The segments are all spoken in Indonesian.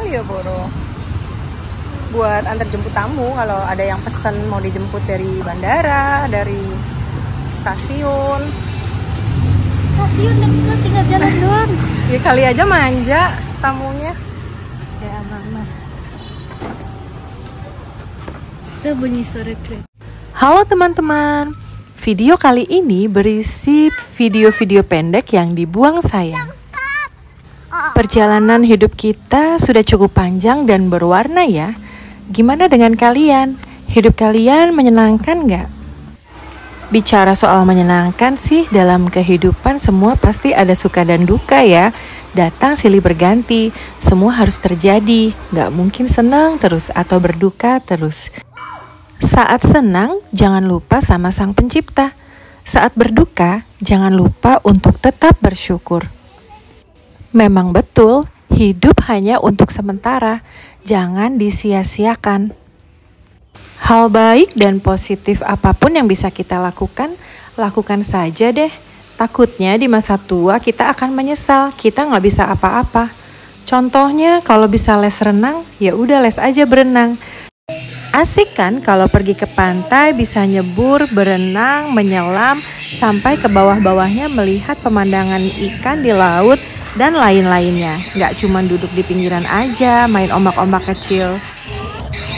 Malioboro. Buat antar jemput tamu kalau ada yang pesan mau dijemput dari bandara, dari stasiun. Stasiun deket, tinggal jalan doang. Ya kali aja manja tamunya. Ya mama. Itu bunyi sore kereta. Halo teman-teman, video kali ini berisi video-video pendek yang dibuang sayang. Perjalanan hidup kita sudah cukup panjang dan berwarna ya. Gimana dengan kalian? Hidup kalian menyenangkan nggak? Bicara soal menyenangkan sih, dalam kehidupan semua pasti ada suka dan duka ya. Datang silih berganti, semua harus terjadi. Nggak mungkin senang terus atau berduka terus. Saat senang, jangan lupa sama Sang Pencipta. Saat berduka, jangan lupa untuk tetap bersyukur. Memang betul, hidup hanya untuk sementara. Jangan disia-siakan. Hal baik dan positif apapun yang bisa kita lakukan, lakukan saja deh. Takutnya di masa tua kita akan menyesal, kita nggak bisa apa-apa. Contohnya kalau bisa les renang, ya udah les aja berenang. Asik kan kalau pergi ke pantai bisa nyebur, berenang, menyelam, sampai ke bawah-bawahnya melihat pemandangan ikan di laut dan lain-lainnya. Nggak cuma duduk di pinggiran aja, main ombak-ombak kecil.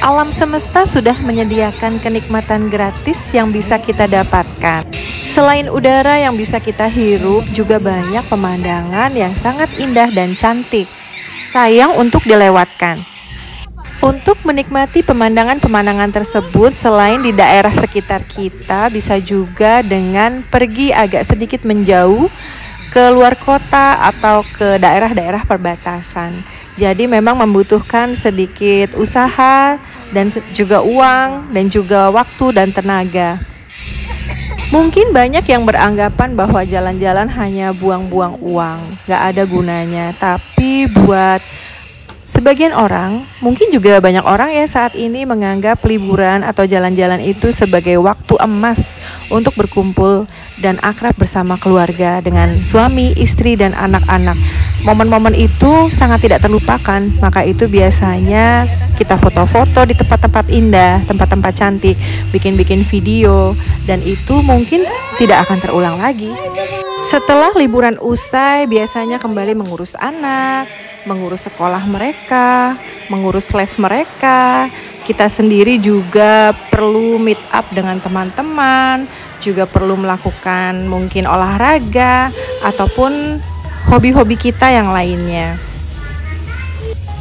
Alam semesta sudah menyediakan kenikmatan gratis yang bisa kita dapatkan. Selain udara yang bisa kita hirup, juga banyak pemandangan yang sangat indah dan cantik. Sayang untuk dilewatkan. Untuk menikmati pemandangan-pemandangan tersebut, selain di daerah sekitar kita, bisa juga dengan pergi agak sedikit menjauh ke luar kota atau ke daerah-daerah perbatasan. Jadi memang membutuhkan sedikit usaha dan juga uang dan juga waktu dan tenaga. Mungkin banyak yang beranggapan bahwa jalan-jalan hanya buang-buang uang, gak ada gunanya. Tapi buat sebagian orang, mungkin juga banyak orang ya saat ini menganggap liburan atau jalan-jalan itu sebagai waktu emas untuk berkumpul dan akrab bersama keluarga dengan suami, istri, dan anak-anak. Momen-momen itu sangat tidak terlupakan, maka itu biasanya kita foto-foto di tempat-tempat indah, tempat-tempat cantik, bikin-bikin video, dan itu mungkin tidak akan terulang lagi. Setelah liburan usai, biasanya kembali mengurus anak, mengurus sekolah mereka, mengurus les mereka. Kita sendiri juga perlu meet up dengan teman-teman, juga perlu melakukan mungkin olahraga ataupun hobi-hobi kita yang lainnya.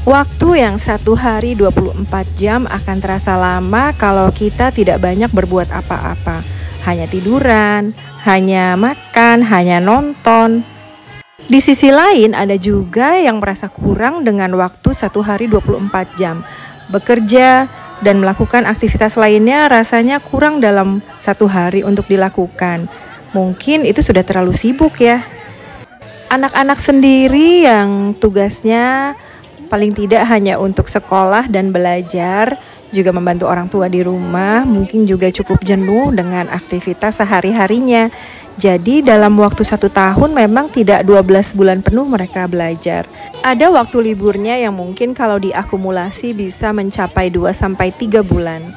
Waktu yang 1 hari 24 jam akan terasa lama kalau kita tidak banyak berbuat apa-apa. Hanya tiduran, hanya makan, hanya nonton. Di sisi lain ada juga yang merasa kurang dengan waktu 1 hari 24 jam. Bekerja dan melakukan aktivitas lainnya rasanya kurang dalam 1 hari untuk dilakukan. Mungkin itu sudah terlalu sibuk ya. Anak-anak sendiri yang tugasnya paling tidak hanya untuk sekolah dan belajar, juga membantu orang tua di rumah, mungkin juga cukup jenuh dengan aktivitas sehari-harinya. Jadi dalam waktu 1 tahun memang tidak 12 bulan penuh mereka belajar. Ada waktu liburnya yang mungkin kalau diakumulasi bisa mencapai 2-3 bulan.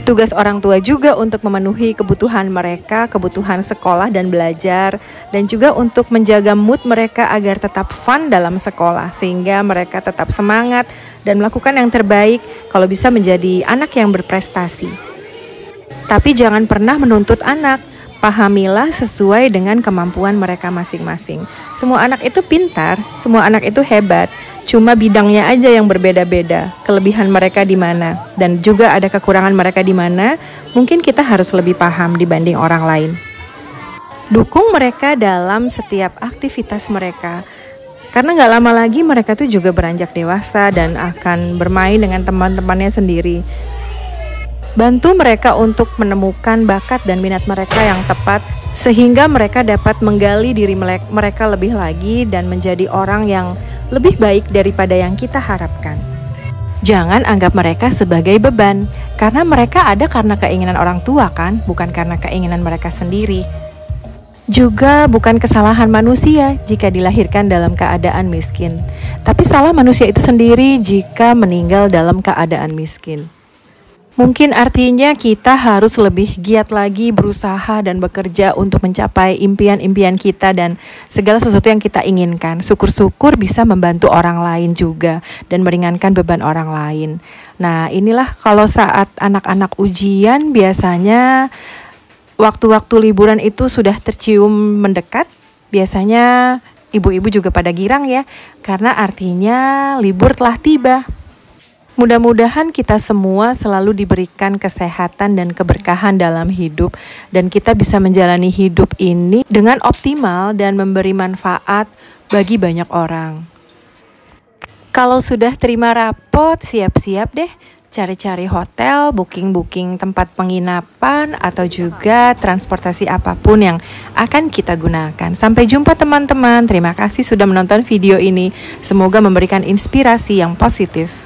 Tugas orang tua juga untuk memenuhi kebutuhan mereka, kebutuhan sekolah dan belajar, dan juga untuk menjaga mood mereka agar tetap fun dalam sekolah, sehingga mereka tetap semangat dan melakukan yang terbaik kalau bisa menjadi anak yang berprestasi. Tapi jangan pernah menuntut anak. Pahamilah sesuai dengan kemampuan mereka masing-masing. Semua anak itu pintar, semua anak itu hebat. Cuma bidangnya aja yang berbeda-beda. Kelebihan mereka di mana dan juga ada kekurangan mereka di mana. Mungkin kita harus lebih paham dibanding orang lain. Dukung mereka dalam setiap aktivitas mereka. Karena gak lama lagi mereka tuh juga beranjak dewasa dan akan bermain dengan teman-temannya sendiri. Bantu mereka untuk menemukan bakat dan minat mereka yang tepat, sehingga mereka dapat menggali diri mereka lebih lagi dan menjadi orang yang lebih baik daripada yang kita harapkan. Jangan anggap mereka sebagai beban, karena mereka ada karena keinginan orang tua kan, bukan karena keinginan mereka sendiri. Juga bukan kesalahan manusia jika dilahirkan dalam keadaan miskin, tapi salah manusia itu sendiri jika meninggal dalam keadaan miskin. Mungkin artinya kita harus lebih giat lagi berusaha dan bekerja untuk mencapai impian-impian kita dan segala sesuatu yang kita inginkan. Syukur-syukur bisa membantu orang lain juga dan meringankan beban orang lain. Nah, inilah kalau saat anak-anak ujian biasanya waktu-waktu liburan itu sudah tercium mendekat, biasanya ibu-ibu juga pada girang ya, karena artinya libur telah tiba. Mudah-mudahan kita semua selalu diberikan kesehatan dan keberkahan dalam hidup, dan kita bisa menjalani hidup ini dengan optimal dan memberi manfaat bagi banyak orang. Kalau sudah terima rapot, siap-siap deh cari-cari hotel, booking-booking tempat penginapan, atau juga transportasi apapun yang akan kita gunakan. Sampai jumpa teman-teman, terima kasih sudah menonton video ini. Semoga memberikan inspirasi yang positif.